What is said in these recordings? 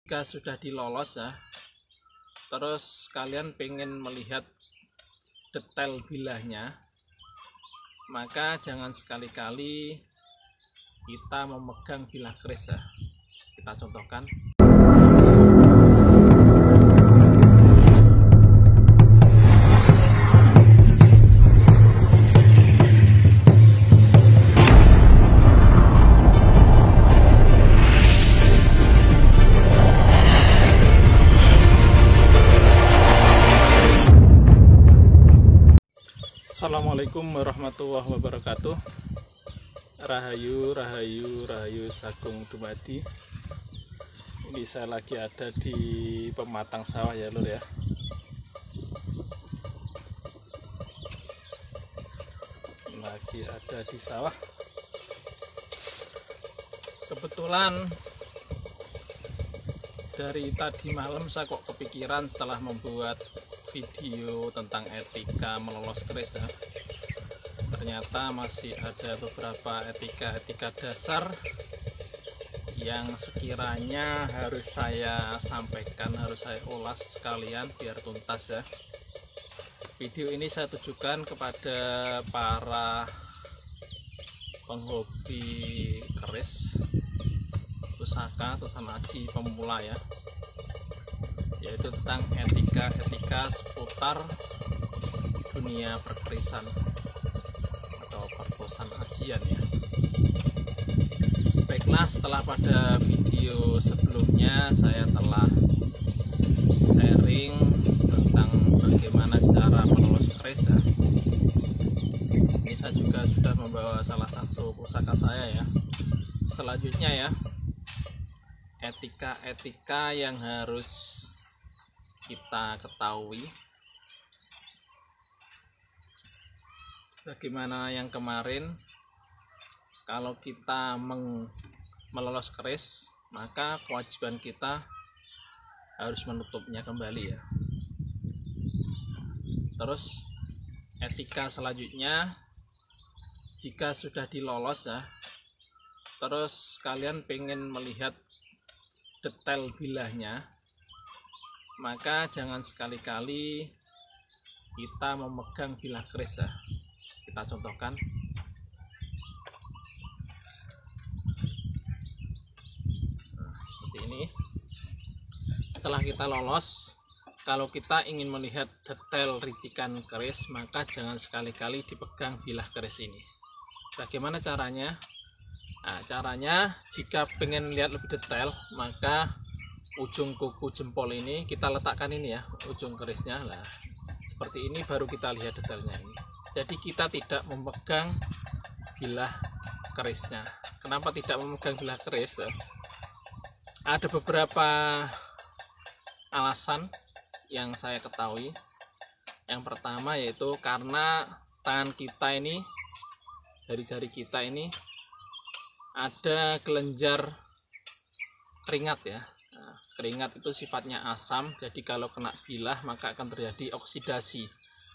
jika sudah dilolos ya, terus kalian pengen melihat detail bilahnya, maka jangan sekali-kali kita memegang bilah keris ya. Kita contohkan. Assalamualaikum warahmatullahi wabarakatuh. Rahayu, rahayu, rahayu sagung dumadi. Ini saya lagi ada di pematang sawah ya lur ya. Lagi ada di sawah. Kebetulan dari tadi malam saya kok kepikiran setelah membuat video tentang etika melolos keris ya. Ternyata masih ada beberapa etika dasar yang sekiranya harus saya sampaikan, harus saya ulas sekalian biar tuntas ya. Video ini saya tujukan kepada para penghobi keris, pusaka atau sanaji pemula ya, yaitu tentang etika seputar dunia perkerisan atau perkosan ajian ya. Baiklah, setelah pada video sebelumnya saya telah sharing tentang bagaimana cara melolos keris ya. Ini saya juga sudah membawa salah satu pusaka saya ya. Selanjutnya ya, etika yang harus kita ketahui, bagaimana yang kemarin, kalau kita melolos keris maka kewajiban kita harus menutupnya kembali ya. Terus etika selanjutnya, jika sudah dilolos ya, terus kalian pengen melihat detail bilahnya, maka jangan sekali-kali kita memegang bilah keris ya. Kita contohkan. Nah, seperti ini. Setelah kita lolos, kalau kita ingin melihat detail ricikan keris, maka jangan sekali-kali dipegang bilah keris ini. Bagaimana caranya? Nah, caranya jika pengen lihat lebih detail, maka ujung kuku jempol ini kita letakkan ini ya, ujung kerisnya lah. Seperti ini baru kita lihat detailnya ini. Jadi kita tidak memegang bilah kerisnya. Kenapa tidak memegang bilah keris? Ada beberapa alasan yang saya ketahui. Yang pertama yaitu karena tangan kita ini, jari-jari kita ini ada kelenjar keringat ya. Nah, keringat itu sifatnya asam, jadi kalau kena bilah maka akan terjadi oksidasi.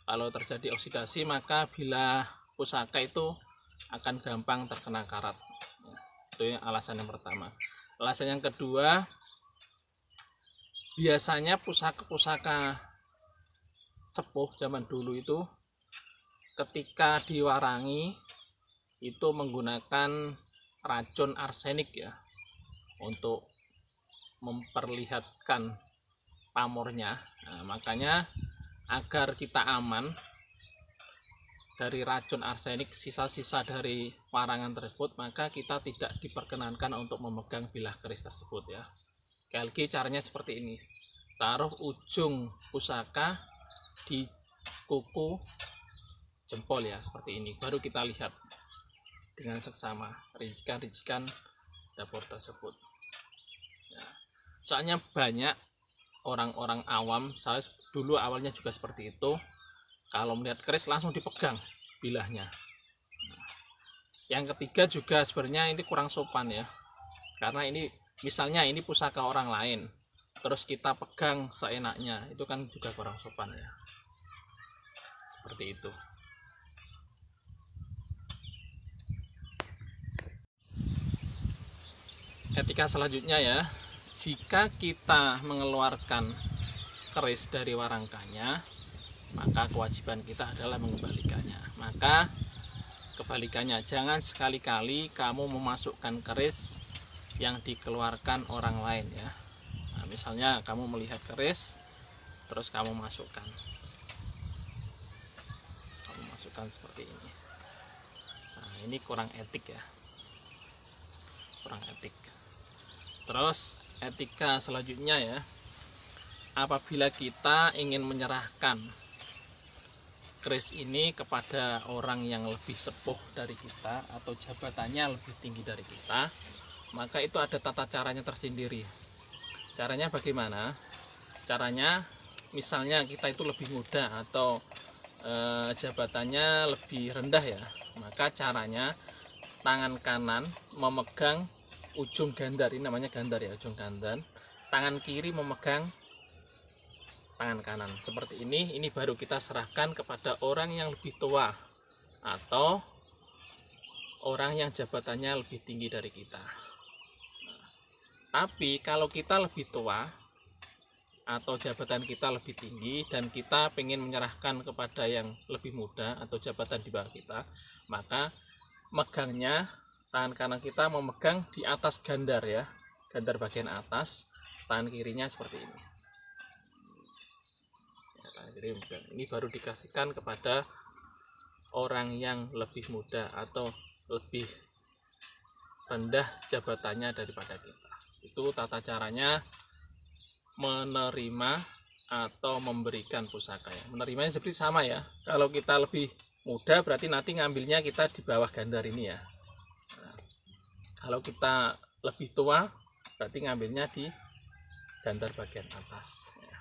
Kalau terjadi oksidasi maka bilah pusaka itu akan gampang terkena karat. Itu alasan yang pertama. Alasan yang kedua, biasanya pusaka-pusaka sepuh zaman dulu itu ketika diwarangi itu menggunakan racun arsenik ya, untuk memperlihatkan pamornya. Nah, makanya agar kita aman dari racun arsenik, sisa-sisa dari warangan tersebut, maka kita tidak diperkenankan untuk memegang bilah keris tersebut ya. Sekali lagi caranya seperti ini. Taruh ujung pusaka di kuku jempol ya, seperti ini. Baru kita lihat dengan seksama ricikan-ricikan dapur tersebut. Soalnya banyak orang-orang awam, saya dulu awalnya juga seperti itu, kalau melihat keris langsung dipegang bilahnya. Yang ketiga juga sebenarnya ini kurang sopan ya, karena ini misalnya ini pusaka orang lain terus kita pegang seenaknya, itu kan juga kurang sopan ya. Seperti itu. Etika selanjutnya ya, jika kita mengeluarkan keris dari warangkanya, maka kewajiban kita adalah mengembalikannya. Maka kebalikannya, jangan sekali-kali kamu memasukkan keris yang dikeluarkan orang lain ya. Nah, misalnya kamu melihat keris terus kamu masukkan seperti ini. Nah, ini kurang etik ya, kurang etik. Terus etika selanjutnya ya, apabila kita ingin menyerahkan keris ini kepada orang yang lebih sepuh dari kita atau jabatannya lebih tinggi dari kita, maka itu ada tata caranya tersendiri. Caranya bagaimana? Caranya misalnya kita itu lebih muda atau jabatannya lebih rendah ya, maka caranya tangan kanan memegang ujung gandar, ini namanya gandar ya, ujung gandar. Tangan kiri memegang tangan kanan seperti ini baru kita serahkan kepada orang yang lebih tua atau orang yang jabatannya lebih tinggi dari kita. Tapi kalau kita lebih tua atau jabatan kita lebih tinggi dan kita ingin menyerahkan kepada yang lebih muda atau jabatan di bawah kita, maka megangnya tangan kanan kita memegang di atas gandar ya, gandar bagian atas, tangan kirinya seperti ini. Ini baru dikasihkan kepada orang yang lebih muda atau lebih rendah jabatannya daripada kita. Itu tata caranya menerima atau memberikan pusaka ya. Menerimanya seperti sama ya. Kalau kita lebih muda berarti nanti ngambilnya kita di bawah gandar ini ya. Nah, kalau kita lebih tua berarti ngambilnya di gandar bagian atas ya.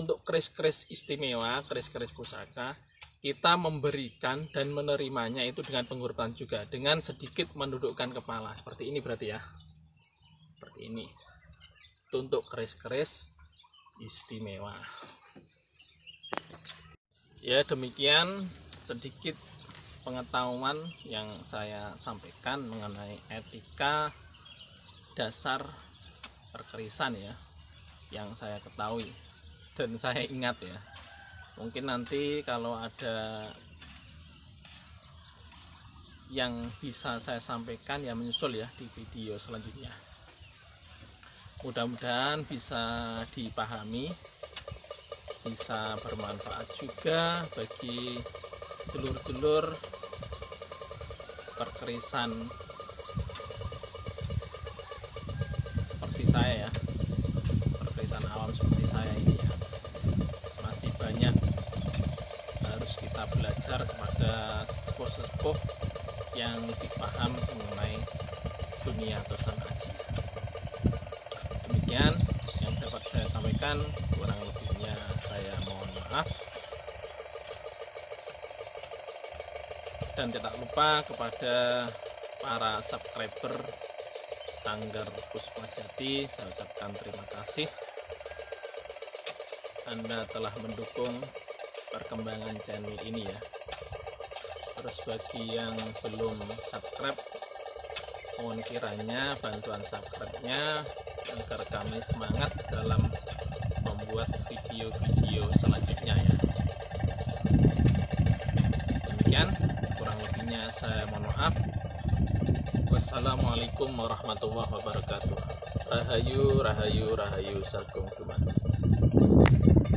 Untuk keris-keris istimewa, keris-keris pusaka, kita memberikan dan menerimanya itu dengan penghormatan juga, dengan sedikit mendudukkan kepala seperti ini berarti ya, seperti ini. Itu untuk keris-keris istimewa ya. Demikian sedikit pengetahuan yang saya sampaikan mengenai etika dasar perkerisan ya, yang saya ketahui dan saya ingat ya. Mungkin nanti kalau ada yang bisa saya sampaikan ya menyusul ya di video selanjutnya. Mudah-mudahan bisa dipahami, bisa bermanfaat juga bagi dulur-dulur perkerisan seperti saya ya, perkerisan awam seperti saya ini ya. Masih banyak harus kita belajar kepada sepuh-sepuh yang lebih paham mengenai dunia atau sang aji. Demikian yang dapat saya sampaikan, kurang lebihnya saya mohon maaf. Dan tidak lupa kepada para subscriber Sanggar Puspajati, saya ucapkan terima kasih. Anda telah mendukung perkembangan channel ini ya. Terus bagi yang belum subscribe, mohon kiranya bantuan subscribe-nya agar kami semangat dalam membuat video-video selanjutnya ya. Demikian, kurang lebihnya saya mohon maaf. Wassalamualaikum warahmatullahi wabarakatuh. Rahayu, rahayu, rahayu, sakum kuman.